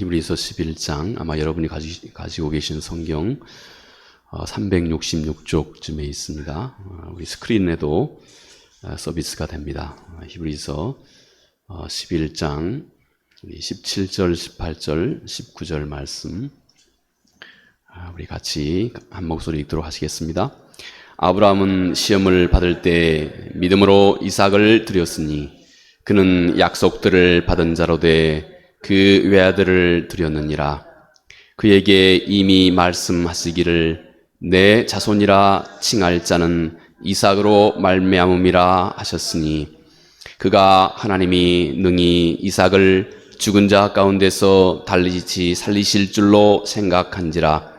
히브리서 11장, 아마 여러분이 가지고 계신 성경 366쪽쯤에 있습니다. 우리 스크린에도 서비스가 됩니다. 히브리서 11장 17절, 18절, 19절 말씀 우리 같이 한 목소리 읽도록 하시겠습니다. 아브라함은 시험을 받을 때 믿음으로 이삭을 드렸으니 그는 약속들을 받은 자로 돼 그 외아들을 드렸느니라. 그에게 이미 말씀하시기를 내 자손이라 칭할 자는 이삭으로 말미암음이라 하셨으니 그가 하나님이 능히 이삭을 죽은 자 가운데서 달리 살리실 줄로 생각한지라.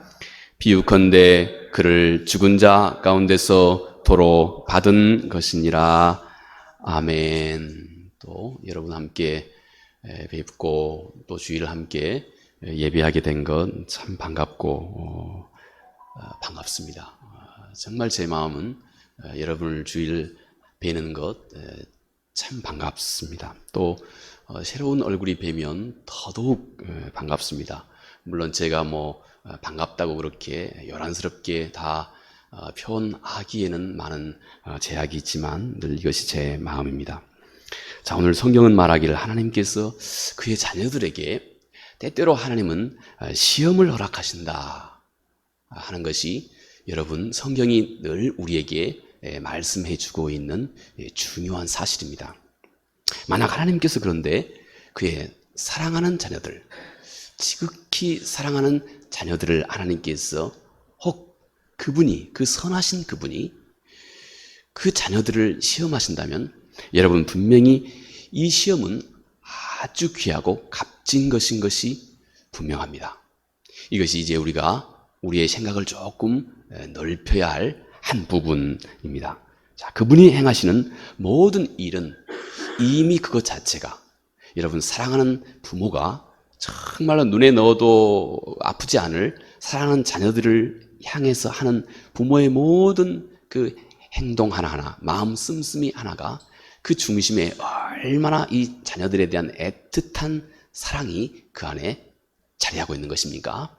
비유컨대 그를 죽은 자 가운데서 도로 받은 것이니라. 아멘. 또 여러분 함께 뵙고 또 주일을 함께 예배하게 된 것 참 반갑고 반갑습니다. 정말 제 마음은 여러분을 주일 뵈는 것 참 반갑습니다. 또 새로운 얼굴이 뵈면 더더욱 반갑습니다. 물론 제가 반갑다고 그렇게 요란스럽게 다 표현하기에는 많은 제약이 있지만 늘 이것이 제 마음입니다. 자, 오늘 성경은 말하기를 하나님께서 그의 자녀들에게 때때로 하나님은 시험을 허락하신다 하는 것이 여러분 성경이 늘 우리에게 말씀해 주고 있는 중요한 사실입니다. 만약 하나님께서 그런데 그의 사랑하는 자녀들, 지극히 사랑하는 자녀들을 하나님께서 혹 그분이, 그 선하신 그분이 그 자녀들을 시험하신다면 여러분 분명히 이 시험은 아주 귀하고 값진 것인 것이 분명합니다. 이것이 이제 우리가 우리의 생각을 조금 넓혀야 할 한 부분입니다. 자, 그분이 행하시는 모든 일은 이미 그것 자체가 여러분 사랑하는 부모가 정말로 눈에 넣어도 아프지 않을 사랑하는 자녀들을 향해서 하는 부모의 모든 그 행동 하나하나, 마음 씀씀이 하나가 그 중심에 얼마나 이 자녀들에 대한 애틋한 사랑이 그 안에 자리하고 있는 것입니까?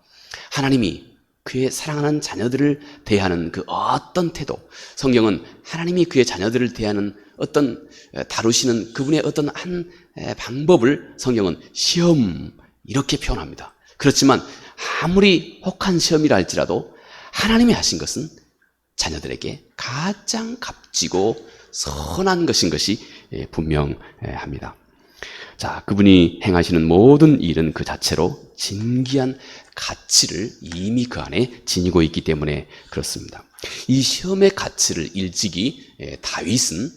하나님이 그의 사랑하는 자녀들을 대하는 그 어떤 태도, 성경은 하나님이 그의 자녀들을 대하는 어떤 다루시는 그분의 어떤 한 방법을 성경은 시험 이렇게 표현합니다. 그렇지만 아무리 혹한 시험이라 할지라도 하나님이 하신 것은 자녀들에게 가장 값지고 선한 것인 것이 분명합니다. 자, 그분이 행하시는 모든 일은 그 자체로 진귀한 가치를 이미 그 안에 지니고 있기 때문에 그렇습니다. 이 시험의 가치를 일찍이 다윗은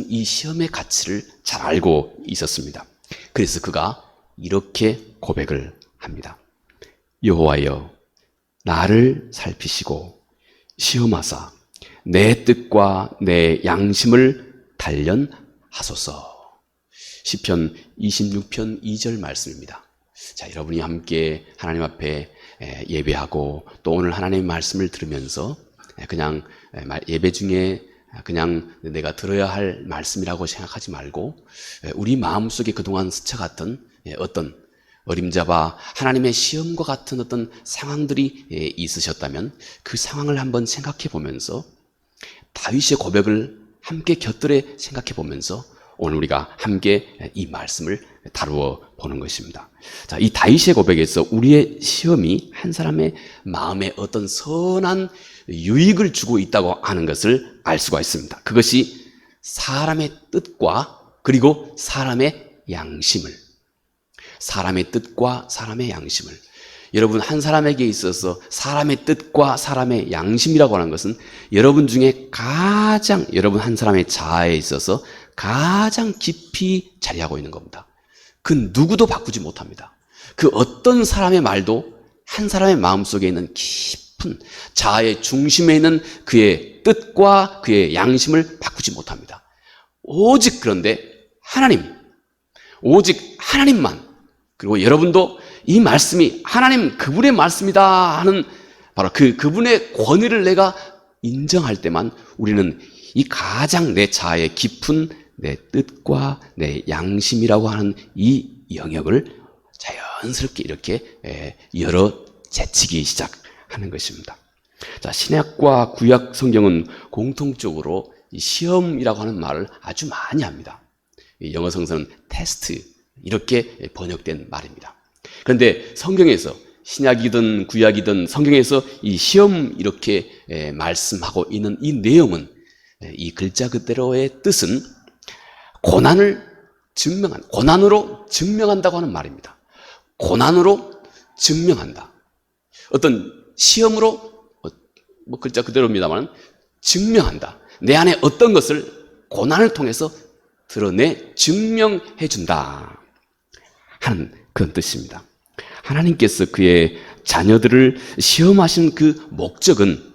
이 시험의 가치를 잘 알고 있었습니다. 그래서 그가 이렇게 고백을 합니다. 여호와여, 나를 살피시고 시험하사 내 뜻과 내 양심을 단련하소서. 시편 26편 2절 말씀입니다. 자, 여러분이 함께 하나님 앞에 예배하고 또 오늘 하나님의 말씀을 들으면서 그냥 예배 중에 그냥 내가 들어야 할 말씀이라고 생각하지 말고 우리 마음속에 그동안 스쳐갔던 어떤 어림잡아 하나님의 시험과 같은 어떤 상황들이 있으셨다면 그 상황을 한번 생각해 보면서 다윗의 고백을 함께 곁들여 생각해 보면서 오늘 우리가 함께 이 말씀을 다루어 보는 것입니다. 자, 이 다윗의 고백에서 우리의 시험이 한 사람의 마음에 어떤 선한 유익을 주고 있다고 하는 것을 알 수가 있습니다. 그것이 사람의 뜻과 그리고 사람의 양심을, 사람의 뜻과 사람의 양심을, 여러분 한 사람에게 있어서 사람의 뜻과 사람의 양심이라고 하는 것은 여러분 중에 가장, 여러분 한 사람의 자아에 있어서 가장 깊이 자리하고 있는 겁니다. 그 누구도 바꾸지 못합니다. 그 어떤 사람의 말도 한 사람의 마음속에 있는 깊은 자아의 중심에 있는 그의 뜻과 그의 양심을 바꾸지 못합니다. 오직 그런데 하나님, 오직 하나님만, 그리고 여러분도 이 말씀이 하나님 그분의 말씀이다 하는 바로 그분의 권위를 내가 인정할 때만 우리는 이 가장 내 자아의 깊은 내 뜻과 내 양심이라고 하는 이 영역을 자연스럽게 이렇게 열어 제치기 시작하는 것입니다. 자, 신약과 구약 성경은 공통적으로 이 시험이라고 하는 말을 아주 많이 합니다. 영어 성서는 테스트 이렇게 번역된 말입니다. 그런데 성경에서 신약이든 구약이든 성경에서 이 시험 이렇게 말씀하고 있는 이 내용은 이 글자 그대로의 뜻은 고난으로 증명한다고 하는 말입니다. 고난으로 증명한다. 어떤 시험으로 뭐 글자 그대로입니다만 증명한다. 내 안에 어떤 것을 고난을 통해서 드러내 증명해 준다 하는 그런 뜻입니다. 하나님께서 그의 자녀들을 시험하신 그 목적은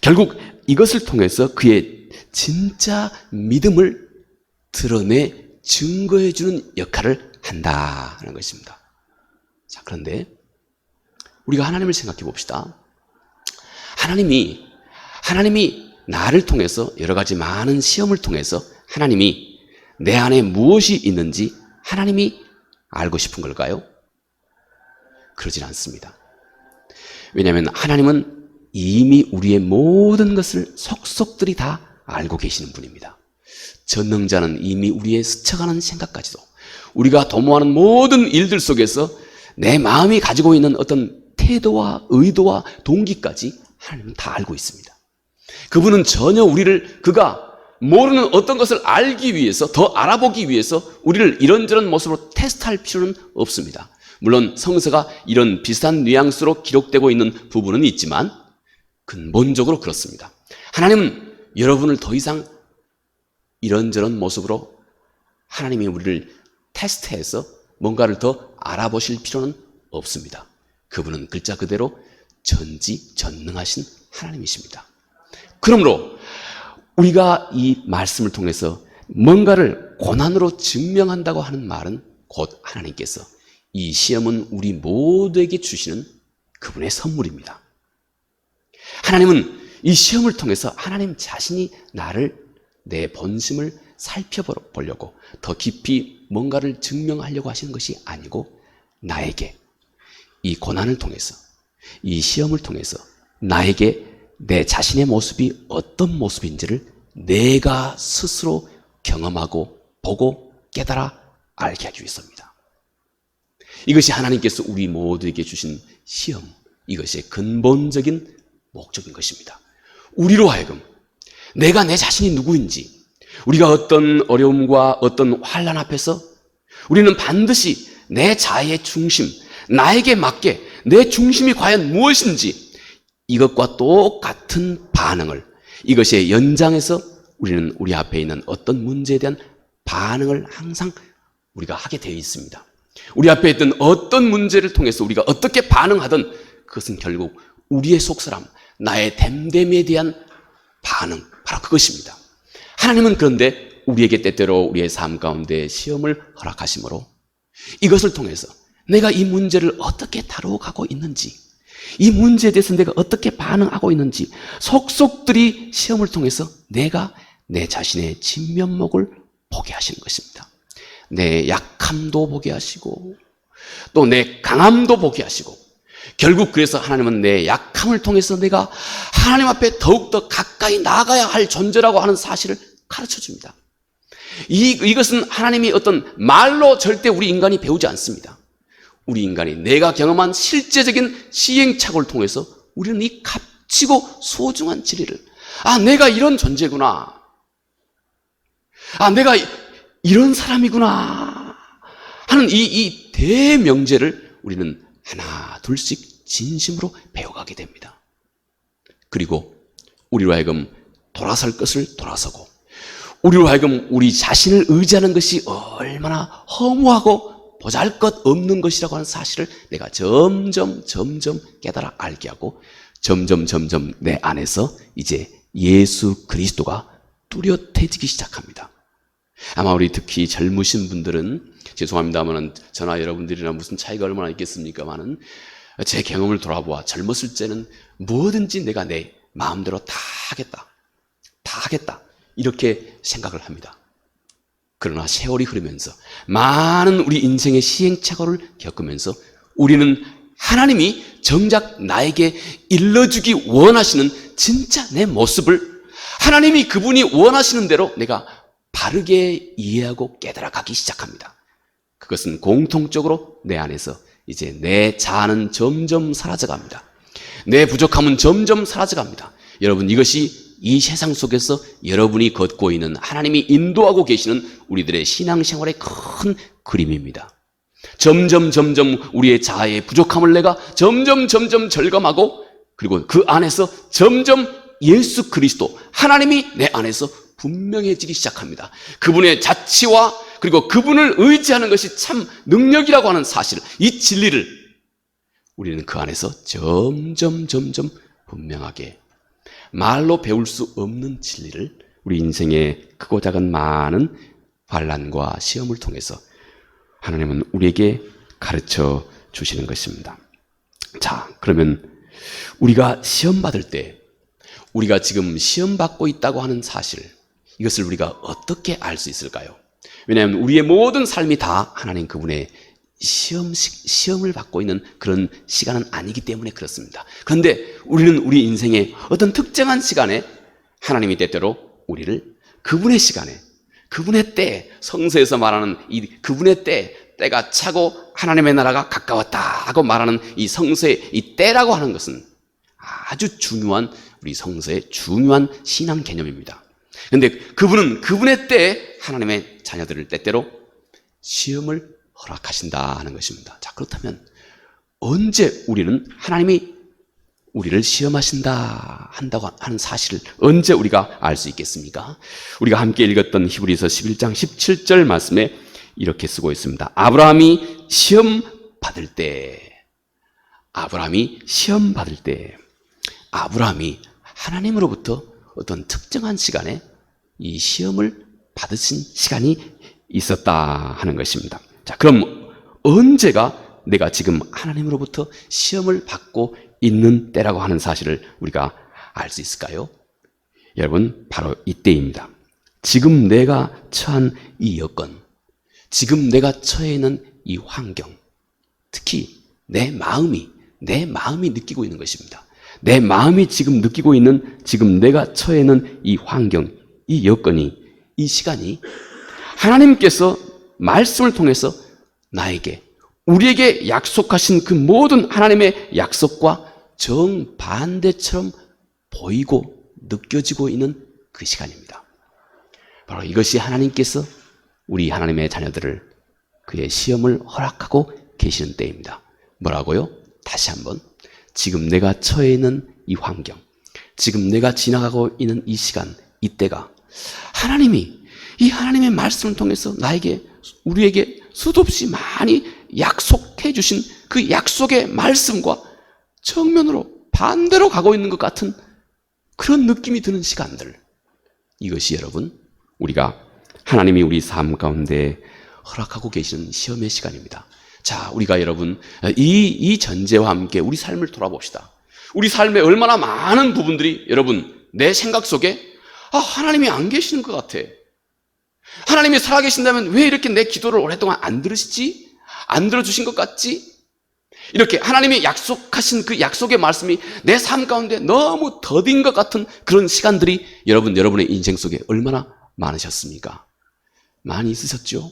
결국 이것을 통해서 그의 진짜 믿음을 드러내 증거해 주는 역할을 한다 하는 것입니다. 자, 그런데 우리가 하나님을 생각해 봅시다. 하나님이 나를 통해서 여러 가지 많은 시험을 통해서 하나님이 내 안에 무엇이 있는지 하나님이 알고 싶은 걸까요? 그러진 않습니다. 왜냐하면 하나님은 이미 우리의 모든 것을 속속들이 다 알고 계시는 분입니다. 전능자는 이미 우리의 스쳐가는 생각까지도 우리가 도모하는 모든 일들 속에서 내 마음이 가지고 있는 어떤 태도와 의도와 동기까지 하나님은 다 알고 있습니다. 그분은 전혀 우리를 그가 모르는 어떤 것을 알기 위해서 더 알아보기 위해서 우리를 이런저런 모습으로 테스트할 필요는 없습니다. 물론 성서가 이런 비슷한 뉘앙스로 기록되고 있는 부분은 있지만 근본적으로 그렇습니다. 하나님은 여러분을 더 이상 이런저런 모습으로 하나님이 우리를 테스트해서 뭔가를 더 알아보실 필요는 없습니다. 그분은 글자 그대로 전지전능하신 하나님이십니다. 그러므로 우리가 이 말씀을 통해서 뭔가를 고난으로 증명한다고 하는 말은 곧 하나님께서 이 시험은 우리 모두에게 주시는 그분의 선물입니다. 하나님은 이 시험을 통해서 하나님 자신이 내 본심을 살펴보려고 더 깊이 뭔가를 증명하려고 하시는 것이 아니고 나에게 이 고난을 통해서 이 시험을 통해서 나에게 내 자신의 모습이 어떤 모습인지를 내가 스스로 경험하고 보고 깨달아 알게 하기 위해서입니다. 이것이 하나님께서 우리 모두에게 주신 시험, 이것이 근본적인 목적인 것입니다. 우리로 하여금 내가 내 자신이 누구인지, 우리가 어떤 어려움과 어떤 환난 앞에서 우리는 반드시 내 자아의 중심, 나에게 맞게 내 중심이 과연 무엇인지 이것과 똑같은 반응을, 이것의 연장에서 우리는 우리 앞에 있는 어떤 문제에 대한 반응을 항상 우리가 하게 되어 있습니다. 우리 앞에 있던 어떤 문제를 통해서 우리가 어떻게 반응하든 그것은 결국 우리의 속사람, 나의 됨됨에 대한 반응, 바로 그것입니다. 하나님은 그런데 우리에게 때때로 우리의 삶 가운데 시험을 허락하심으로 이것을 통해서 내가 이 문제를 어떻게 다루어가고 있는지, 이 문제에 대해서 내가 어떻게 반응하고 있는지 속속들이 시험을 통해서 내가 내 자신의 진면목을 보게 하시는 것입니다. 내 약함도 보게 하시고 또 내 강함도 보게 하시고, 결국 그래서 하나님은 내 약함을 통해서 내가 하나님 앞에 더욱더 가까이 나아가야 할 존재라고 하는 사실을 가르쳐 줍니다. 이것은 하나님이 어떤 말로 절대 우리 인간이 배우지 않습니다. 우리 인간이 내가 경험한 실제적인 시행착오를 통해서 우리는 이 값지고 소중한 진리를, 내가 이런 존재구나, 내가 이런 사람이구나 하는 이 대명제를 우리는 하나 둘씩 진심으로 배워가게 됩니다. 그리고 우리로 하여금 돌아설 것을 돌아서고, 우리로 하여금 우리 자신을 의지하는 것이 얼마나 허무하고 보잘것없는 것이라고 하는 사실을 내가 점점 깨달아 알게 하고, 점점 내 안에서 이제 예수 그리스도가 뚜렷해지기 시작합니다. 아마 우리 특히 젊으신 분들은, 죄송합니다만 저나 여러분들이나 무슨 차이가 얼마나 있겠습니까만은, 제 경험을 돌아보아 젊었을 때는 뭐든지 내가 내 마음대로 다 하겠다 이렇게 생각을 합니다. 그러나 세월이 흐르면서 많은 우리 인생의 시행착오를 겪으면서 우리는 하나님이 정작 나에게 일러주기 원하시는 진짜 내 모습을 하나님이 그분이 원하시는 대로 내가 바르게 이해하고 깨달아가기 시작합니다. 그것은 공통적으로 내 안에서 이제 내 자아는 점점 사라져갑니다. 내 부족함은 점점 사라져갑니다. 여러분, 이것이 이 세상 속에서 여러분이 걷고 있는 하나님이 인도하고 계시는 우리들의 신앙생활의 큰 그림입니다. 점점 우리의 자아의 부족함을 내가 점점 절감하고, 그리고 그 안에서 점점 예수 그리스도 하나님이 내 안에서 분명해지기 시작합니다. 그분의 자치와 그리고 그분을 의지하는 것이 참 능력이라고 하는 사실, 이 진리를 우리는 그 안에서 점점 분명하게, 말로 배울 수 없는 진리를 우리 인생의 크고 작은 많은 환난과 시험을 통해서 하나님은 우리에게 가르쳐 주시는 것입니다. 자, 그러면 우리가 시험 받을 때, 우리가 지금 시험 받고 있다고 하는 사실, 이것을 우리가 어떻게 알 수 있을까요? 왜냐하면 우리의 모든 삶이 다 하나님 그분의 시험을 받고 있는 그런 시간은 아니기 때문에 그렇습니다. 그런데 우리는 우리 인생의 어떤 특정한 시간에 하나님이 때때로 우리를 그분의 시간에, 그분의 때, 성서에서 말하는 이 그분의 때가 차고 하나님의 나라가 가까웠다 하고 말하는 이 성서의 이 때라고 하는 것은 아주 중요한, 우리 성서의 중요한 신앙 개념입니다. 그런데 그분은 그분의 때에 하나님의 자녀들을 때때로 시험을 허락하신다 하는 것입니다. 자, 그렇다면 언제 우리는 하나님이 우리를 한다고 하는 사실을 언제 우리가 알 수 있겠습니까? 우리가 함께 읽었던 히브리서 11장 17절 말씀에 이렇게 쓰고 있습니다. 아브라함이 시험 받을 때, 아브라함이 하나님으로부터 어떤 특정한 시간에 이 시험을 받으신 시간이 있었다 하는 것입니다. 자, 그럼 언제가 내가 지금 하나님으로부터 시험을 받고 있는 때라고 하는 사실을 우리가 알 수 있을까요? 여러분, 바로 이때입니다. 지금 내가 처한 이 여건, 지금 내가 처해 있는 이 환경, 특히 내 마음이 느끼고 있는 것입니다. 내 마음이 지금 느끼고 있는, 지금 내가 처해 있는 이 환경, 이 여건이, 이 시간이 하나님께서 말씀을 통해서 나에게, 우리에게 약속하신 그 모든 하나님의 약속과 정반대처럼 보이고 느껴지고 있는 그 시간입니다. 바로 이것이 하나님께서 우리 하나님의 자녀들을 그의 시험을 허락하고 계시는 때입니다. 뭐라고요? 다시 한번, 지금 내가 처해 있는 이 환경, 지금 내가 지나가고 있는 이 시간, 이때가 하나님이 이 하나님의 말씀을 통해서 나에게, 우리에게 수도 없이 많이 약속해 주신 그 약속의 말씀과 정면으로 반대로 가고 있는 것 같은 그런 느낌이 드는 시간들, 이것이 여러분, 우리가 하나님이 우리 삶 가운데 허락하고 계시는 시험의 시간입니다. 자, 우리가 여러분 이 전제와 함께 우리 삶을 돌아봅시다. 우리 삶에 얼마나 많은 부분들이 여러분 내 생각 속에 하나님이 안 계시는 것 같아, 하나님이 살아계신다면 왜 이렇게 내 기도를 오랫동안 안 들으시지? 안 들어주신 것 같지? 이렇게 하나님이 약속하신 그 약속의 말씀이 내 삶 가운데 너무 더딘 것 같은 그런 시간들이 여러분의 인생 속에 얼마나 많으셨습니까? 많이 있으셨죠?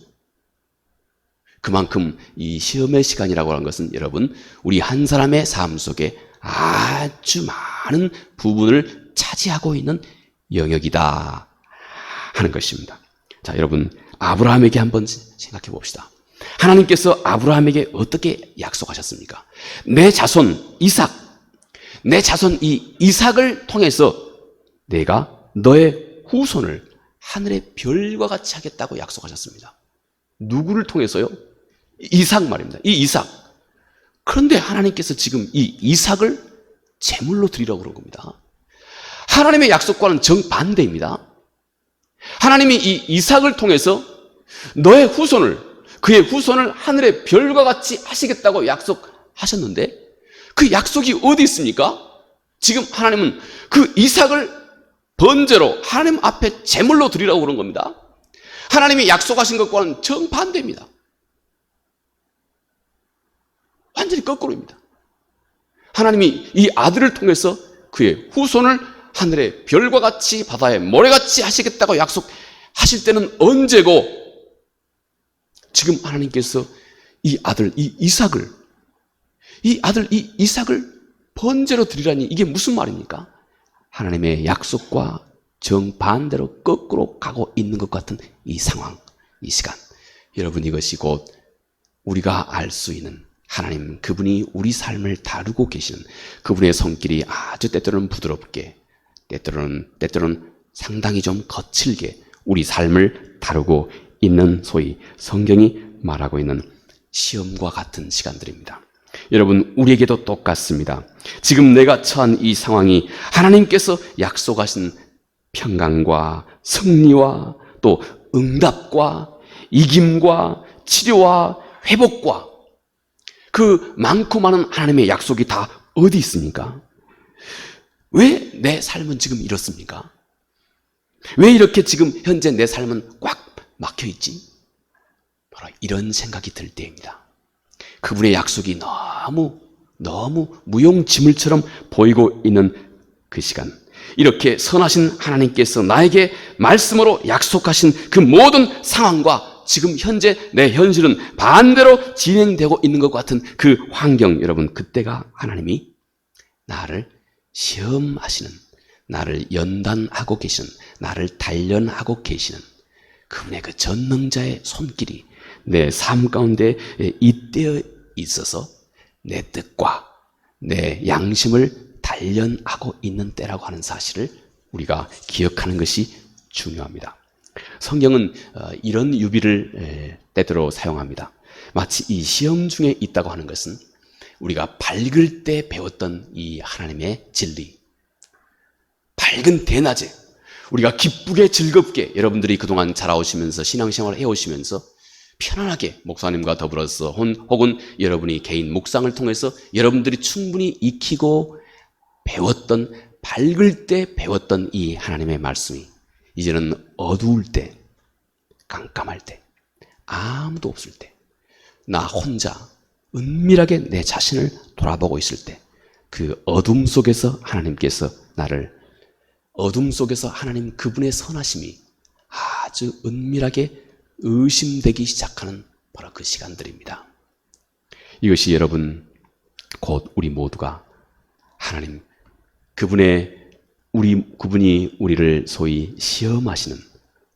그만큼 이 시험의 시간이라고 하는 것은 여러분, 우리 한 사람의 삶 속에 아주 많은 부분을 차지하고 있는 영역이다 하는 것입니다. 자, 여러분, 아브라함에게 한번 생각해 봅시다. 하나님께서 아브라함에게 어떻게 약속하셨습니까? 내 자손 이삭, 내 자손 이 이삭을 통해서 내가 너의 후손을 하늘의 별과 같이 하겠다고 약속하셨습니다. 누구를 통해서요? 이삭 말입니다. 이 이삭. 그런데 하나님께서 지금 이 이삭을 제물로 드리라고 그런 겁니다. 하나님의 약속과는 정반대입니다. 하나님이 이 이삭을 통해서 너의 후손을, 그의 후손을 하늘의 별과 같이 하시겠다고 약속하셨는데 그 약속이 어디 있습니까? 지금 하나님은 그 이삭을 번제로 하나님 앞에 제물로 드리라고 그런 겁니다. 하나님이 약속하신 것과는 정반대입니다. 완전히 거꾸로입니다. 하나님이 이 아들을 통해서 그의 후손을 하늘의 별과 같이 바다의 모래같이 하시겠다고 약속하실 때는 언제고, 지금 하나님께서 이 아들 이삭을 번제로 드리라니 이게 무슨 말입니까? 하나님의 약속과 정반대로 거꾸로 가고 있는 것 같은 이 상황, 이 시간. 여러분, 이것이 곧 우리가 알 수 있는 하나님, 그분이 우리 삶을 다루고 계시는 그분의 손길이 아주 때때로는 부드럽게, 때때로는 상당히 좀 거칠게 우리 삶을 다루고 있는, 소위 성경이 말하고 있는 시험과 같은 시간들입니다. 여러분, 우리에게도 똑같습니다. 지금 내가 처한 이 상황이 하나님께서 약속하신 평강과 승리와 또 응답과 이김과 치료와 회복과 그 많고 많은 하나님의 약속이 다 어디 있습니까? 왜 내 삶은 지금 이렇습니까? 왜 이렇게 지금 현재 내 삶은 꽉 막혀 있지? 바로 이런 생각이 들 때입니다. 그분의 약속이 너무 무용지물처럼 보이고 있는 그 시간, 이렇게 선하신 하나님께서 나에게 말씀으로 약속하신 그 모든 상황과 지금 현재 내 현실은 반대로 진행되고 있는 것 같은 그 환경, 여러분, 그때가 하나님이 나를 시험하시는, 나를 연단하고 계시는, 나를 단련하고 계시는 그분의 그 전능자의 손길이 내 삶 가운데 잇대어 있어서 내 뜻과 내 양심을 단련하고 있는 때라고 하는 사실을 우리가 기억하는 것이 중요합니다. 성경은 이런 유비를 때때로 사용합니다. 마치 이 시험 중에 있다고 하는 것은 우리가 밝을 때 배웠던 이 하나님의 진리, 밝은 대낮에 우리가 기쁘게 즐겁게, 여러분들이 그동안 자라오시면서 신앙생활을 해오시면서 편안하게 목사님과 더불어서 혹은 여러분이 개인 묵상을 통해서 여러분들이 충분히 익히고 배웠던, 밝을 때 배웠던 이 하나님의 말씀이 이제는 어두울 때, 깜깜할 때, 아무도 없을 때, 나 혼자 은밀하게 내 자신을 돌아보고 있을 때, 그 어둠 속에서 하나님께서 나를, 어둠 속에서 하나님 그분의 선하심이 아주 은밀하게 의심되기 시작하는 바로 그 시간들입니다. 이것이 여러분, 곧 우리 모두가 하나님 그분이 우리를 소위 시험하시는,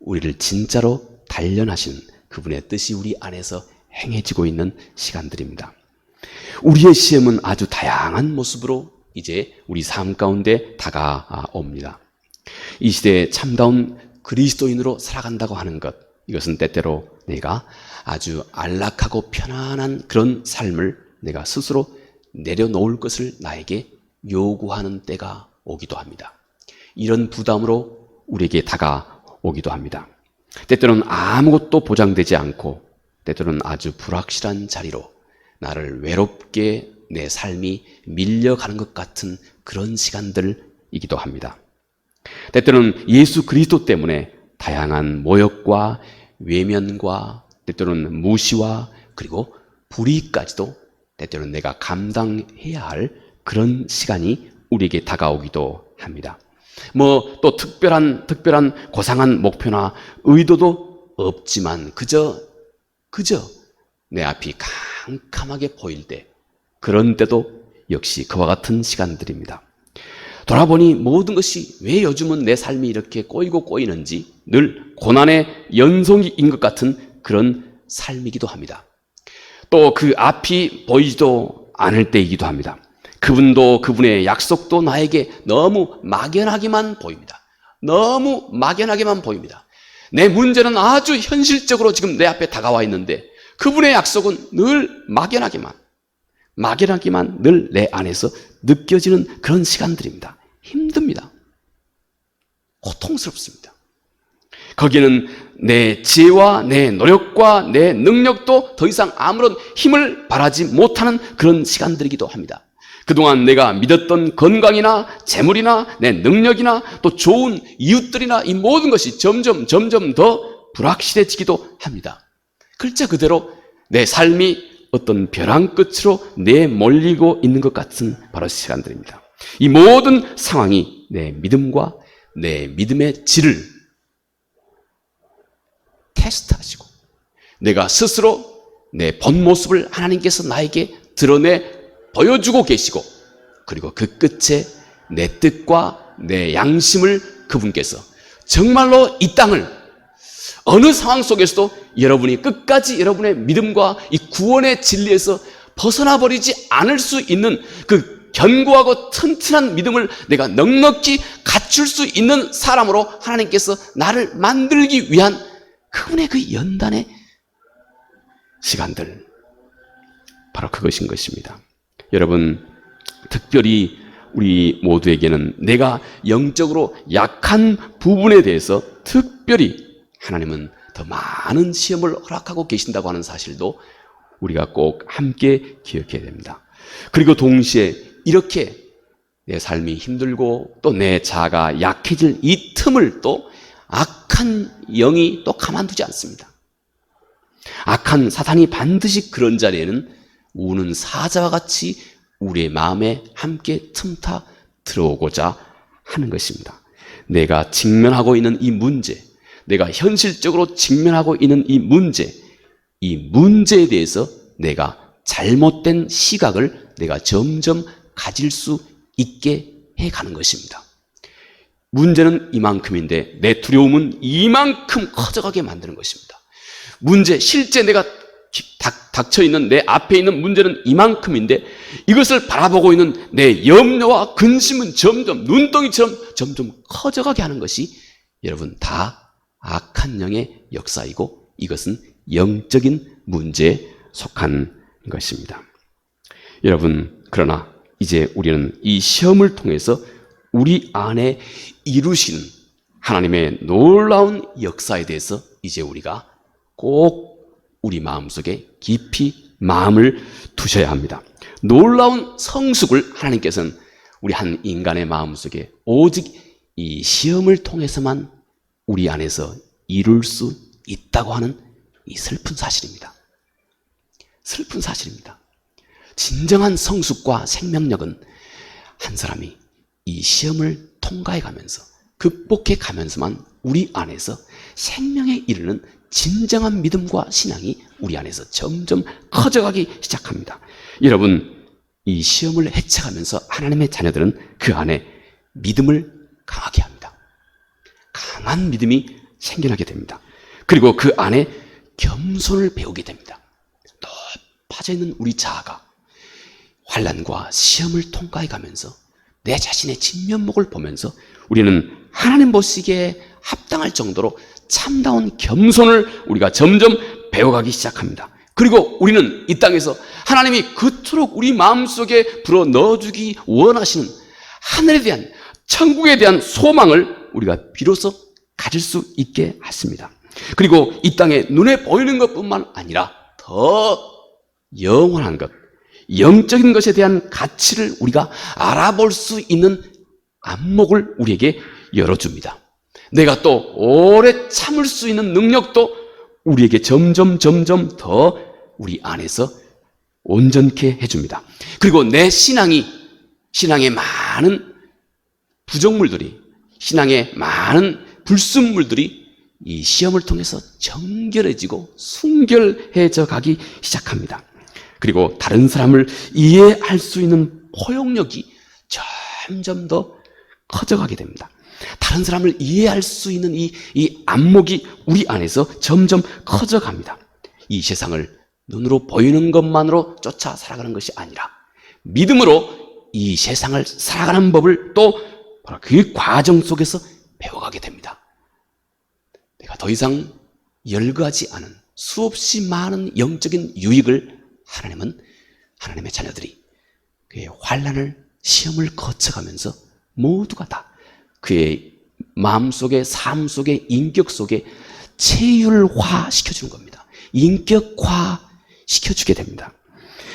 우리를 진짜로 단련하시는 그분의 뜻이 우리 안에서 행해지고 있는 시간들입니다. 우리의 시험은 아주 다양한 모습으로 이제 우리 삶 가운데 다가옵니다. 이 시대에 참다운 그리스도인으로 살아간다고 하는 것, 이것은 때때로 내가 아주 안락하고 편안한 그런 삶을 내가 스스로 내려놓을 것을 나에게 요구하는 때가 오기도 합니다. 이런 부담으로 우리에게 다가오기도 합니다. 때때로는 아무것도 보장되지 않고, 때때로는 아주 불확실한 자리로 나를 외롭게 내 삶이 밀려가는 것 같은 그런 시간들이기도 합니다. 때때로는 예수 그리스도 때문에 다양한 모욕과 외면과 때때로는 무시와 그리고 불의까지도 때때로는 내가 감당해야 할 그런 시간이 우리에게 다가오기도 합니다. 또 특별한 고상한 목표나 의도도 없지만 그저 내 앞이 캄캄하게 보일 때, 그런 때도 역시 그와 같은 시간들입니다. 돌아보니 모든 것이 왜 요즘은 내 삶이 이렇게 꼬이고 꼬이는지 늘 고난의 연속인 것 같은 그런 삶이기도 합니다. 또 그 앞이 보이지도 않을 때이기도 합니다. 그분도 그분의 약속도 나에게 너무 막연하게만 보입니다. 너무 막연하게만 보입니다. 내 문제는 아주 현실적으로 지금 내 앞에 다가와 있는데 그분의 약속은 늘 막연하게만 늘 내 안에서 느껴지는 그런 시간들입니다. 힘듭니다. 고통스럽습니다. 거기는 내 지혜와 내 노력과 내 능력도 더 이상 아무런 힘을 발하지 못하는 그런 시간들이기도 합니다. 그동안 내가 믿었던 건강이나 재물이나 내 능력이나 또 좋은 이웃들이나 이 모든 것이 점점 더 불확실해지기도 합니다. 글자 그대로 내 삶이 어떤 벼랑 끝으로 내몰리고 있는 것 같은 바로 시간들입니다. 이 모든 상황이 내 믿음과 내 믿음의 질을 테스트하시고 내가 스스로 내 본 모습을 하나님께서 나에게 드러내 보여주고 계시고 그리고 그 끝에 내 뜻과 내 양심을 그분께서 정말로 이 땅을 어느 상황 속에서도 여러분이 끝까지 여러분의 믿음과 이 구원의 진리에서 벗어나 버리지 않을 수 있는 그 견고하고 튼튼한 믿음을 내가 넉넉히 갖출 수 있는 사람으로 하나님께서 나를 만들기 위한 그분의 그 연단의 시간들, 바로 그것인 것입니다. 여러분, 특별히 우리 모두에게는 내가 영적으로 약한 부분에 대해서 특별히 하나님은 더 많은 시험을 허락하고 계신다고 하는 사실도 우리가 꼭 함께 기억해야 됩니다. 그리고 동시에 이렇게 내 삶이 힘들고 또 내 자아가 약해질 이 틈을 또 악한 영이 또 가만두지 않습니다. 악한 사탄이 반드시 그런 자리에는 우는 사자와 같이 우리의 마음에 함께 틈타 들어오고자 하는 것입니다. 내가 직면하고 있는 이 문제, 내가 현실적으로 직면하고 있는 이 문제에 대해서 내가 잘못된 시각을 내가 점점 가질 수 있게 해가는 것입니다. 문제는 이만큼인데 내 두려움은 이만큼 커져가게 만드는 것입니다. 문제, 실제 내가 닥쳐있는 내 앞에 있는 문제는 이만큼인데 이것을 바라보고 있는 내 염려와 근심은 점점 눈덩이처럼 점점 커져가게 하는 것이 여러분 다 악한 영의 역사이고 이것은 영적인 문제에 속한 것입니다. 여러분, 그러나 이제 우리는 이 시험을 통해서 우리 안에 이루시는 하나님의 놀라운 역사에 대해서 이제 우리가 꼭 우리 마음속에 깊이 마음을 두셔야 합니다. 놀라운 성숙을 하나님께서는 우리 한 인간의 마음속에 오직 이 시험을 통해서만 우리 안에서 이룰 수 있다고 하는 이 슬픈 사실입니다. 슬픈 사실입니다. 진정한 성숙과 생명력은 한 사람이 이 시험을 통과해 가면서 극복해 가면서만 우리 안에서 생명에 이르는 진정한 믿음과 신앙이 우리 안에서 점점 커져가기 시작합니다. 여러분, 이 시험을 헤쳐가면서 하나님의 자녀들은 그 안에 믿음을 강하게 합니다. 강한 믿음이 생겨나게 됩니다. 그리고 그 안에 겸손을 배우게 됩니다. 높아져 있는 우리 자아가 환난과 시험을 통과해 가면서 내 자신의 진면목을 보면서 우리는 하나님 보시기에 합당할 정도로 참다운 겸손을 우리가 점점 배워가기 시작합니다. 그리고 우리는 이 땅에서 하나님이 그토록 우리 마음속에 불어 넣어주기 원하시는 하늘에 대한, 천국에 대한 소망을 우리가 비로소 가질 수 있게 하십니다. 그리고 이 땅에 눈에 보이는 것뿐만 아니라 더 영원한 것, 영적인 것에 대한 가치를 우리가 알아볼 수 있는 안목을 우리에게 열어줍니다. 내가 또 오래 참을 수 있는 능력도 우리에게 점점 더 우리 안에서 온전케 해줍니다. 그리고 내 신앙의 많은 부정물들이, 신앙의 많은 불순물들이 이 시험을 통해서 정결해지고 순결해져 가기 시작합니다. 그리고 다른 사람을 이해할 수 있는 포용력이 점점 더 커져가게 됩니다. 다른 사람을 이해할 수 있는 이 안목이 우리 안에서 점점 커져갑니다. 이 세상을 눈으로 보이는 것만으로 쫓아 살아가는 것이 아니라 믿음으로 이 세상을 살아가는 법을 또 그 과정 속에서 배워가게 됩니다. 내가 더 이상 열거하지 않은 수없이 많은 영적인 유익을 하나님은, 하나님의 자녀들이 그의 환난을, 시험을 거쳐가면서 모두가 다 그의 마음속에, 삶 속에, 인격 속에 체율화 시켜주는 겁니다. 인격화 시켜주게 됩니다.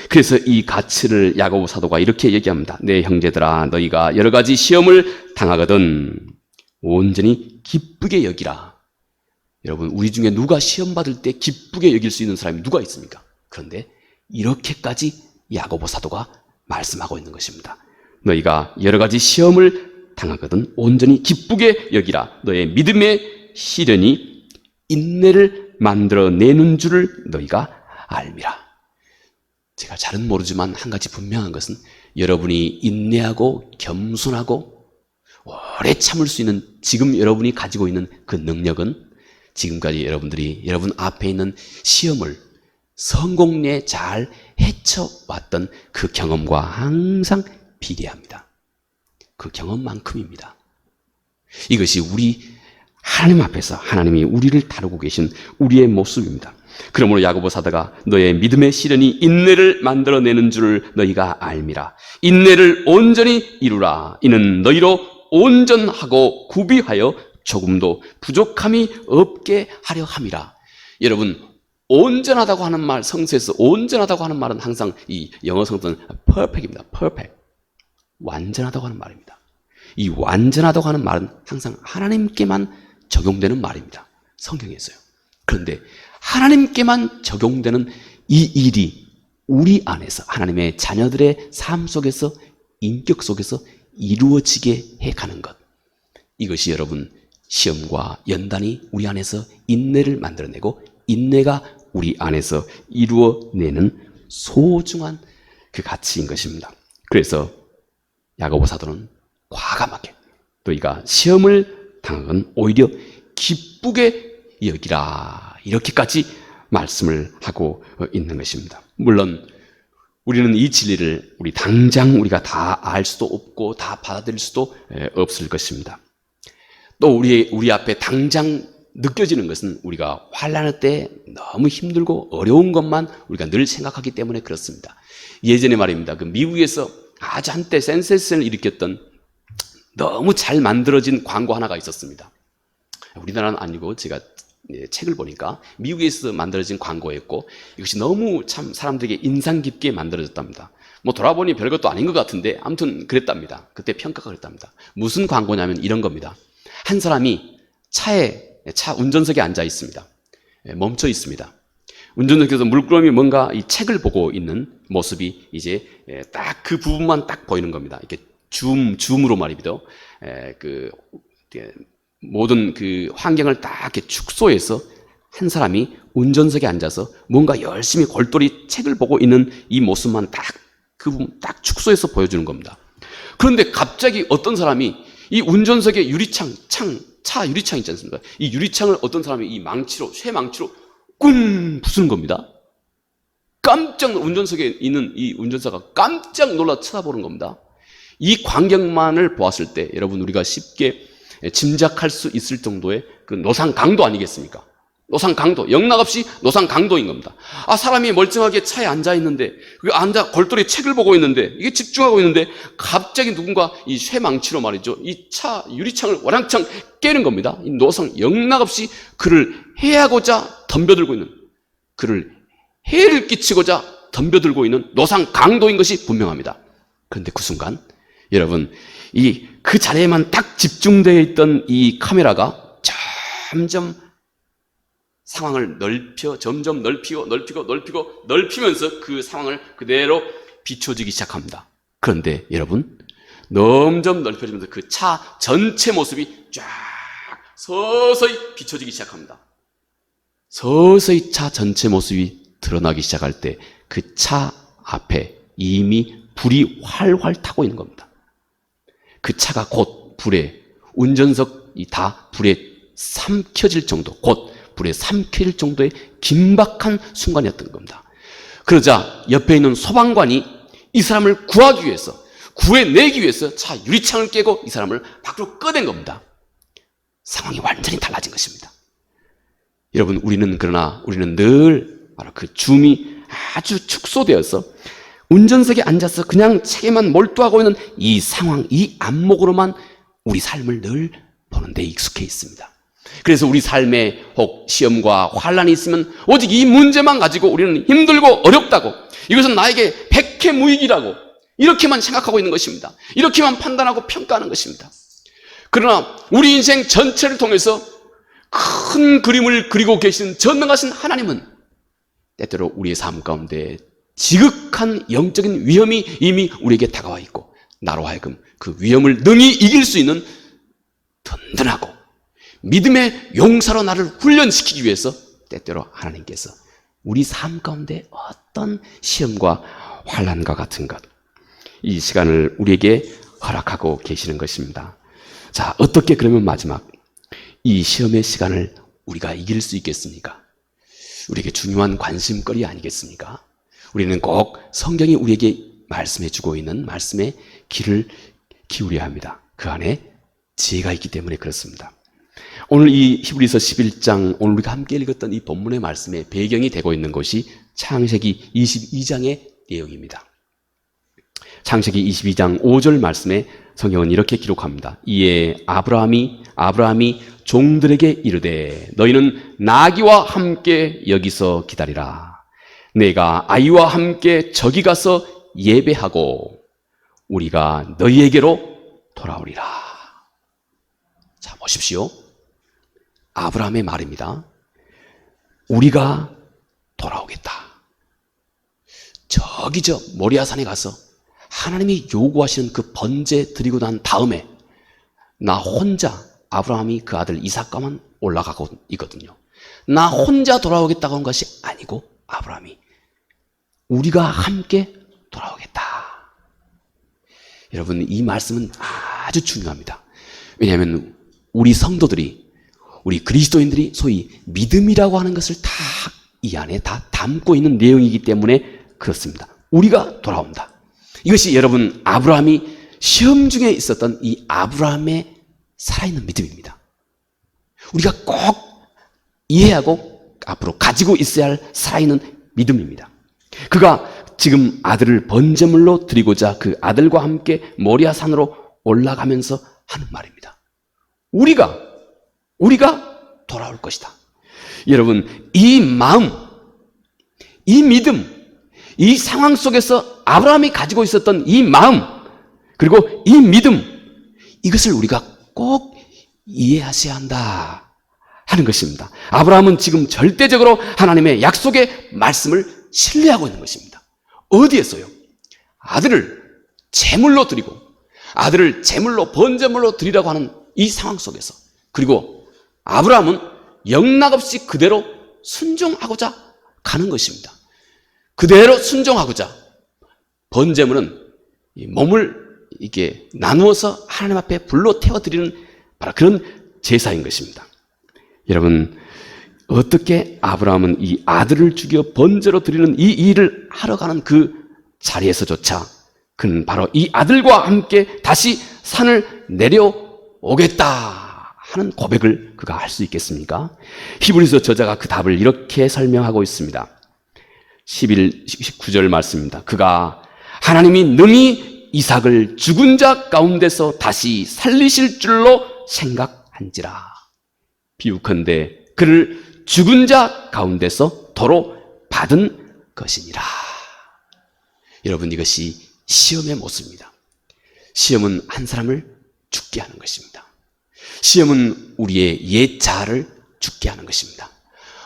그래서 이 가치를 야고보 사도가 이렇게 얘기합니다. 내 형제들아, 너희가 여러 가지 시험을 당하거든 온전히 기쁘게 여기라. 여러분, 우리 중에 누가 시험 받을 때 기쁘게 여길 수 있는 사람이 누가 있습니까? 그런데 이렇게까지 야고보 사도가 말씀하고 있는 것입니다. 너희가 여러 가지 시험을 당하거든 온전히 기쁘게 여기라. 너의 믿음의 시련이 인내를 만들어내는 줄을 너희가 알미라. 제가 잘은 모르지만 한 가지 분명한 것은 여러분이 인내하고 겸손하고 오래 참을 수 있는 지금 여러분이 가지고 있는 그 능력은 지금까지 여러분들이 여러분 앞에 있는 시험을 성공리에 잘 헤쳐왔던 그 경험과 항상 비례합니다. 그 경험만큼입니다. 이것이 우리 하나님 앞에서 하나님이 우리를 다루고 계신 우리의 모습입니다. 그러므로 야고보 사도가 너의 믿음의 시련이 인내를 만들어내는 줄을 너희가 알미라. 인내를 온전히 이루라. 이는 너희로 온전하고 구비하여 조금도 부족함이 없게 하려 함이라. 여러분, 온전하다고 하는 말, 성서에서 온전하다고 하는 말은 항상 이 영어 성서는 perfect입니다. perfect. 완전하다고 하는 말입니다. 이 완전하다고 하는 말은 항상 하나님께만 적용되는 말입니다. 성경에서요. 그런데 하나님께만 적용되는 이 일이 우리 안에서 하나님의 자녀들의 삶 속에서 인격 속에서 이루어지게 해가는 것, 이것이 여러분 시험과 연단이 우리 안에서 인내를 만들어내고 인내가 우리 안에서 이루어내는 소중한 그 가치인 것입니다. 그래서 야고보 사도는 과감하게 너희가 시험을 당하건 오히려 기쁘게 여기라, 이렇게까지 말씀을 하고 있는 것입니다. 물론 우리는 이 진리를 당장 우리가 다 알 수도 없고 다 받아들일 수도 없을 것입니다. 또 우리 앞에 당장 느껴지는 것은 우리가 환난할 때 너무 힘들고 어려운 것만 우리가 늘 생각하기 때문에 그렇습니다. 예전에 말입니다. 그 미국에서 아주 한때 센세이션을 일으켰던 너무 잘 만들어진 광고 하나가 있었습니다. 우리나라는 아니고 제가 책을 보니까 미국에서 만들어진 광고였고 이것이 너무 참 사람들에게 인상 깊게 만들어졌답니다. 뭐 돌아보니 별것도 아닌 것 같은데 아무튼 그랬답니다. 그때 평가가 그랬답니다. 무슨 광고냐면 이런 겁니다. 한 사람이 차 운전석에 앉아 있습니다. 멈춰 있습니다. 운전석에서 물끄러미 뭔가 이 책을 보고 있는 모습이 이제 딱 그 부분만 딱 보이는 겁니다. 이렇게 줌으로 말입니다. 모든 그 환경을 딱 이렇게 축소해서 한 사람이 운전석에 앉아서 뭔가 열심히 골똘히 책을 보고 있는 이 모습만 딱 그 부분 딱 축소해서 보여주는 겁니다. 그런데 갑자기 어떤 사람이 이 운전석의 차 유리창 있지 않습니까? 이 유리창을 어떤 사람이 이 쇠망치로 꿍 부수는 겁니다. 운전석에 있는 이 운전사가 깜짝 놀라 쳐다보는 겁니다. 이 광경만을 보았을 때 여러분 우리가 쉽게 짐작할 수 있을 정도의 그 노상 강도 아니겠습니까? 노상 강도, 영락없이 노상 강도인 겁니다. 사람이 멀쩡하게 차에 앉아 있는데, 골똘히 책을 보고 있는데, 이게 집중하고 있는데, 갑자기 누군가 이 쇠망치로 말이죠. 이 차 유리창을 와랑창 깨는 겁니다. 이 노상, 영락없이 그를 해하고자 덤벼들고 있는, 그를 해를 끼치고자 덤벼들고 있는 노상 강도인 것이 분명합니다. 그런데 그 순간, 여러분, 그 자리에만 딱 집중되어 있던 이 카메라가 점점 상황을 점점 넓히면서 그 상황을 그대로 비춰주기 시작합니다. 그런데 여러분, 점점 넓혀지면서 그 차 전체 모습이 쫙 서서히 비춰지기 시작합니다. 서서히 차 전체 모습이 드러나기 시작할 때 그 차 앞에 이미 불이 활활 타고 있는 겁니다. 그 차가 곧 운전석이 다 불에 삼켜질 정도, 곧 불에 삼켜질 정도의 긴박한 순간이었던 겁니다. 그러자 옆에 있는 소방관이 이 사람을 구해내기 위해서 차 유리창을 깨고 이 사람을 밖으로 꺼낸 겁니다. 상황이 완전히 달라진 것입니다. 여러분, 우리는 늘 바로 그 줌이 아주 축소되어서 운전석에 앉아서 그냥 책에만 몰두하고 있는 이 상황, 이 안목으로만 우리 삶을 늘 보는 데 익숙해 있습니다. 그래서 우리 삶에 혹 시험과 환난이 있으면 오직 이 문제만 가지고 우리는 힘들고 어렵다고, 이것은 나에게 백해무익이라고 이렇게만 생각하고 있는 것입니다. 이렇게만 판단하고 평가하는 것입니다. 그러나 우리 인생 전체를 통해서 큰 그림을 그리고 계신 전능하신 하나님은 때때로 우리의 삶 가운데 지극한 영적인 위험이 이미 우리에게 다가와 있고, 나로 하여금 그 위험을 능히 이길 수 있는 든든하고 믿음의 용사로 나를 훈련시키기 위해서 때때로 하나님께서 우리 삶 가운데 어떤 시험과 환난과 같은 것, 이 시간을 우리에게 허락하고 계시는 것입니다. 자, 어떻게 그러면 마지막 이 시험의 시간을 우리가 이길 수 있겠습니까? 우리에게 중요한 관심거리 아니겠습니까? 우리는 꼭 성경이 우리에게 말씀해 주고 있는 말씀에 귀를 기울여야 합니다. 그 안에 지혜가 있기 때문에 그렇습니다. 오늘 이 히브리서 11장, 오늘 우리가 함께 읽었던 이 본문의 말씀의 배경이 되고 있는 것이 창세기 22장의 내용입니다. 창세기 22장 5절 말씀에 성경은 이렇게 기록합니다. 이에 아브라함이 종들에게 이르되 너희는 나귀와 함께 여기서 기다리라. 내가 아이와 함께 저기 가서 예배하고 우리가 너희에게로 돌아오리라. 자, 보십시오. 아브라함의 말입니다. 우리가 돌아오겠다. 저기 저 모리아산에 가서 하나님이 요구하시는 그 번제 드리고 난 다음에 나 혼자, 아브라함이 그 아들 이삭과만 올라가고 있거든요. 나 혼자 돌아오겠다고 한 것이 아니고 아브라함이 우리가 함께 돌아오겠다. 여러분, 이 말씀은 아주 중요합니다. 왜냐하면 우리 성도들이, 우리 그리스도인들이 소위 믿음이라고 하는 것을 다 이 안에 다 담고 있는 내용이기 때문에 그렇습니다. 우리가 돌아온다. 이것이 여러분, 아브라함이 시험 중에 있었던 이 아브라함의 살아있는 믿음입니다. 우리가 꼭 이해하고 앞으로 가지고 있어야 할 살아있는 믿음입니다. 그가 지금 아들을 번제물로 드리고자 그 아들과 함께 모리아산으로 올라가면서 하는 말입니다. 우리가 돌아올 것이다. 여러분, 이 마음, 이 믿음, 이 상황 속에서 아브라함이 가지고 있었던 이 마음, 그리고 이 믿음, 이것을 우리가 꼭 이해하셔야 한다 하는 것입니다. 아브라함은 지금 절대적으로 하나님의 약속의 말씀을 신뢰하고 있는 것입니다. 어디에서요? 아들을 제물로 드리고 아들을 제물로 번제물로 드리라고 하는 이 상황 속에서, 그리고 아브라함은 영락없이 그대로 순종하고자 가는 것입니다. 그대로 순종하고자 번제물은 이 몸을 이렇게 나누어서 하나님 앞에 불로 태워드리는 바로 그런 제사인 것입니다. 여러분, 어떻게 아브라함은 이 아들을 죽여 번제로 드리는 이 일을 하러 가는 그 자리에서조차 그는 바로 이 아들과 함께 다시 산을 내려오겠다 하는 고백을 그가 할 수 있겠습니까? 히브리서 저자가 그 답을 이렇게 설명하고 있습니다. 19절 말씀입니다. 그가 하나님이 능히 이삭을 죽은 자 가운데서 다시 살리실 줄로 생각한지라. 비유컨대 그를 죽은 자 가운데서 도로 받은 것이니라. 여러분, 이것이 시험의 모습입니다. 시험은 한 사람을 죽게 하는 것입니다. 시험은 우리의 옛 자아를 죽게 하는 것입니다.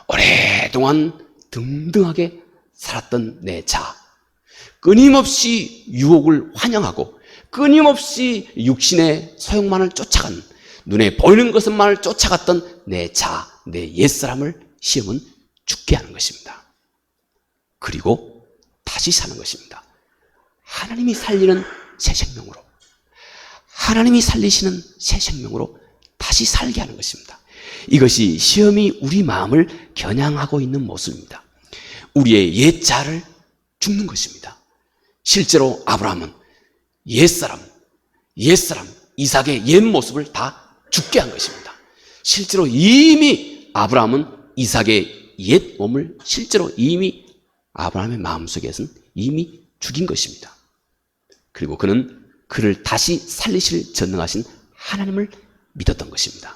오랫동안 등등하게 살았던 내 자아, 끊임없이 유혹을 환영하고 끊임없이 육신의 소욕만을 쫓아간, 눈에 보이는 것만을 쫓아갔던 내 자아, 내 옛사람을 시험은 죽게 하는 것입니다. 그리고 다시 사는 것입니다. 하나님이 살리는 새 생명으로, 하나님이 살리시는 새 생명으로 다시 살게 하는 것입니다. 이것이 시험이 우리 마음을 겨냥하고 있는 모습입니다. 우리의 옛 자아를 죽는 것입니다. 실제로 아브라함은 옛사람 이삭의 옛 모습을 다 죽게 한 것입니다. 실제로 이미 아브라함은 이삭의 옛 몸을 실제로 이미 아브라함의 마음속에서는 이미 죽인 것입니다. 그리고 그는 그를 다시 살리실 전능하신 하나님을 믿었던 것입니다.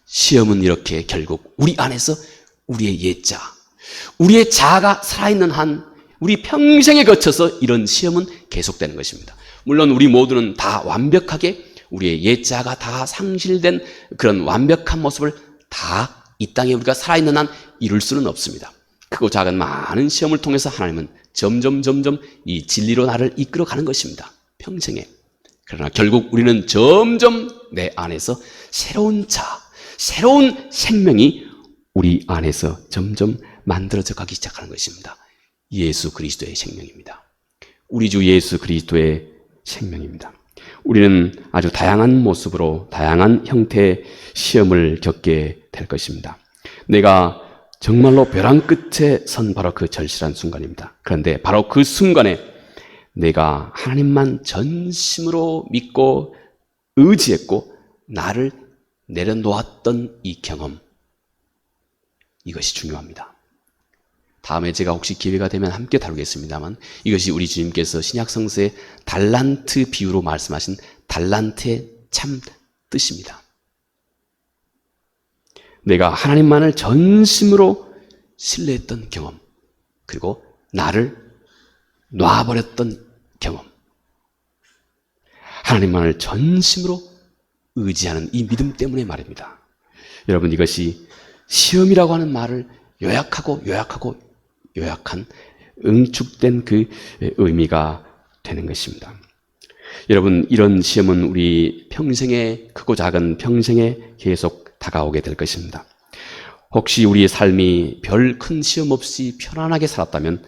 시험은 이렇게 결국 우리 안에서 우리의 옛 자아, 우리의 자아가 살아있는 한 우리 평생에 거쳐서 이런 시험은 계속되는 것입니다. 물론 우리 모두는 다 완벽하게 우리의 옛 자아가 다 상실된 그런 완벽한 모습을 다 이 땅에 우리가 살아있는 한 이룰 수는 없습니다. 크고 작은 많은 시험을 통해서 하나님은 점점 이 진리로 나를 이끌어가는 것입니다. 평생에. 그러나 결국 우리는 점점 내 안에서 새로운 새로운 생명이 우리 안에서 점점 만들어져 가기 시작하는 것입니다. 예수 그리스도의 생명입니다. 우리 주 예수 그리스도의 생명입니다. 우리는 아주 다양한 모습으로 다양한 형태의 시험을 겪게 될 것입니다. 내가 정말로 벼랑 끝에 선 바로 그 절실한 순간입니다. 그런데 바로 그 순간에 내가 하나님만 전심으로 믿고 의지했고 나를 내려놓았던 이 경험, 이것이 중요합니다. 다음에 제가 혹시 기회가 되면 함께 다루겠습니다만 이것이 우리 주님께서 신약성서의 달란트 비유로 말씀하신 달란트의 참 뜻입니다. 내가 하나님만을 전심으로 신뢰했던 경험, 그리고 나를 놔버렸던 경험, 하나님만을 전심으로 의지하는 이 믿음 때문에 말입니다. 여러분, 이것이 시험이라고 하는 말을 요약한 응축된 그 의미가 되는 것입니다. 여러분, 이런 시험은 우리 평생에, 크고 작은 평생에 계속 다가오게 될 것입니다. 혹시 우리의 삶이 별 큰 시험 없이 편안하게 살았다면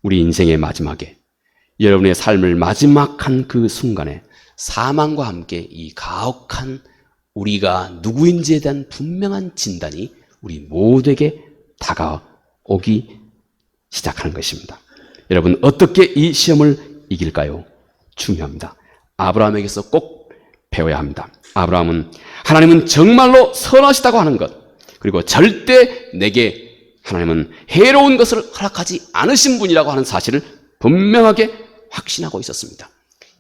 우리 인생의 마지막에, 여러분의 삶을 마지막한 그 순간에 사망과 함께 이 가혹한 우리가 누구인지에 대한 분명한 진단이 우리 모두에게 다가오기 시작하는 것입니다. 여러분, 어떻게 이 시험을 이길까요? 중요합니다. 아브라함에게서 꼭 배워야 합니다. 아브라함은 하나님은 정말로 선하시다고 하는 것, 그리고 절대 내게 하나님은 해로운 것을 허락하지 않으신 분이라고 하는 사실을 분명하게 확신하고 있었습니다.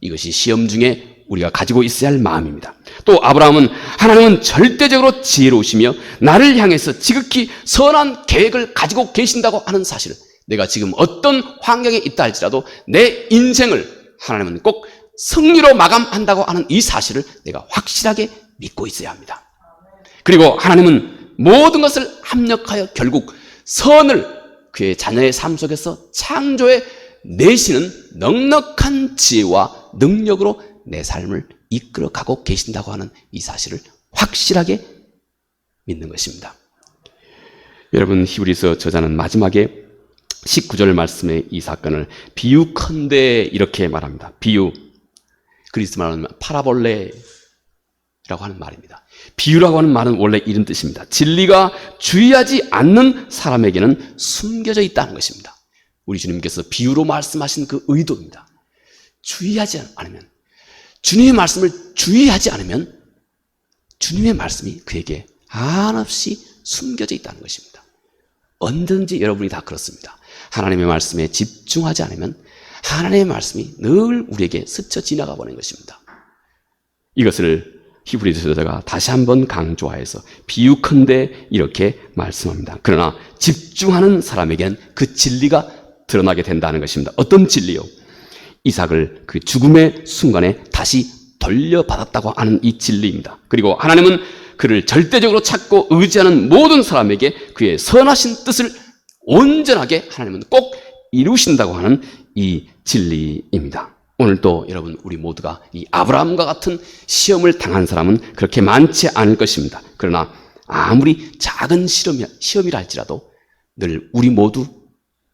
이것이 시험 중에 우리가 가지고 있어야 할 마음입니다. 또 아브라함은 하나님은 절대적으로 지혜로우시며 나를 향해서 지극히 선한 계획을 가지고 계신다고 하는 사실을, 내가 지금 어떤 환경에 있다 할지라도 내 인생을 하나님은 꼭 승리로 마감한다고 하는 이 사실을 내가 확실하게 믿고 있어야 합니다. 그리고 하나님은 모든 것을 합력하여 결국 선을 그의 자녀의 삶 속에서 창조해 내시는 넉넉한 지혜와 능력으로 내 삶을 이끌어가고 계신다고 하는 이 사실을 확실하게 믿는 것입니다. 여러분, 히브리서 저자는 마지막에 19절 말씀의 이 사건을 비유컨대 이렇게 말합니다. 비유, 그리스 말하는 파라볼레라고 하는 말입니다. 비유라고 하는 말은 원래 이런 뜻입니다. 진리가 주의하지 않는 사람에게는 숨겨져 있다는 것입니다. 우리 주님께서 비유로 말씀하신 그 의도입니다. 주의하지 않으면, 주님의 말씀을 주의하지 않으면 주님의 말씀이 그에게 한없이 숨겨져 있다는 것입니다. 언제든지 여러분이 다 그렇습니다. 하나님의 말씀에 집중하지 않으면 하나님의 말씀이 늘 우리에게 스쳐 지나가 버리는 것입니다. 이것을 히브리서 저자가 다시 한번 강조하여서 비유컨대 이렇게 말씀합니다. 그러나 집중하는 사람에겐 그 진리가 드러나게 된다는 것입니다. 어떤 진리요? 이삭을 그 죽음의 순간에 다시 돌려받았다고 하는 이 진리입니다. 그리고 하나님은 그를 절대적으로 찾고 의지하는 모든 사람에게 그의 선하신 뜻을 온전하게 하나님은 꼭 이루신다고 하는 이 진리입니다. 오늘도 여러분, 우리 모두가 이 아브라함과 같은 시험을 당한 사람은 그렇게 많지 않을 것입니다. 그러나 아무리 작은 시험이라 할지라도 늘 우리 모두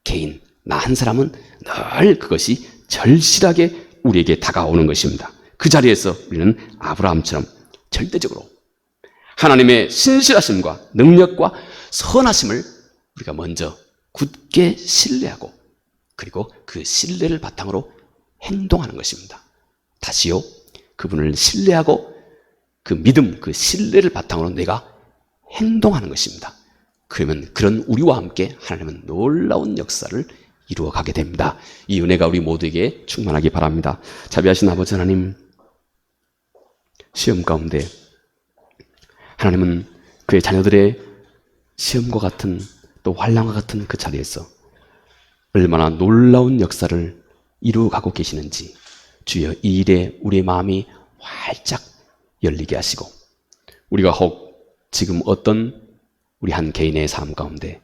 개인, 나 한 사람은 늘 그것이 절실하게 우리에게 다가오는 것입니다. 그 자리에서 우리는 아브라함처럼 절대적으로 하나님의 신실하심과 능력과 선하심을 우리가 먼저 굳게 신뢰하고, 그리고 그 신뢰를 바탕으로 행동하는 것입니다. 다시요, 그분을 신뢰하고 그 믿음, 그 신뢰를 바탕으로 내가 행동하는 것입니다. 그러면 그런 우리와 함께 하나님은 놀라운 역사를 이루어가게 됩니다. 이 은혜가 우리 모두에게 충만하기 바랍니다. 자비하신 아버지 하나님, 시험 가운데 하나님은 그의 자녀들의 시험과 같은, 또 환난과 같은 그 자리에서 얼마나 놀라운 역사를 이루어가고 계시는지 주여, 이 일에 우리의 마음이 활짝 열리게 하시고, 우리가 혹 지금 어떤 우리 한 개인의 삶 가운데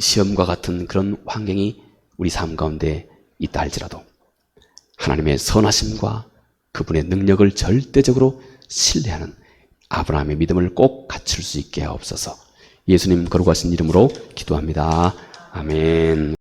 시험과 같은 그런 환경이 우리 삶 가운데 있다 할지라도 하나님의 선하심과 그분의 능력을 절대적으로 신뢰하는 아브라함의 믿음을 꼭 갖출 수 있게 하옵소서. 예수님 거룩하신 이름으로 기도합니다. 아멘.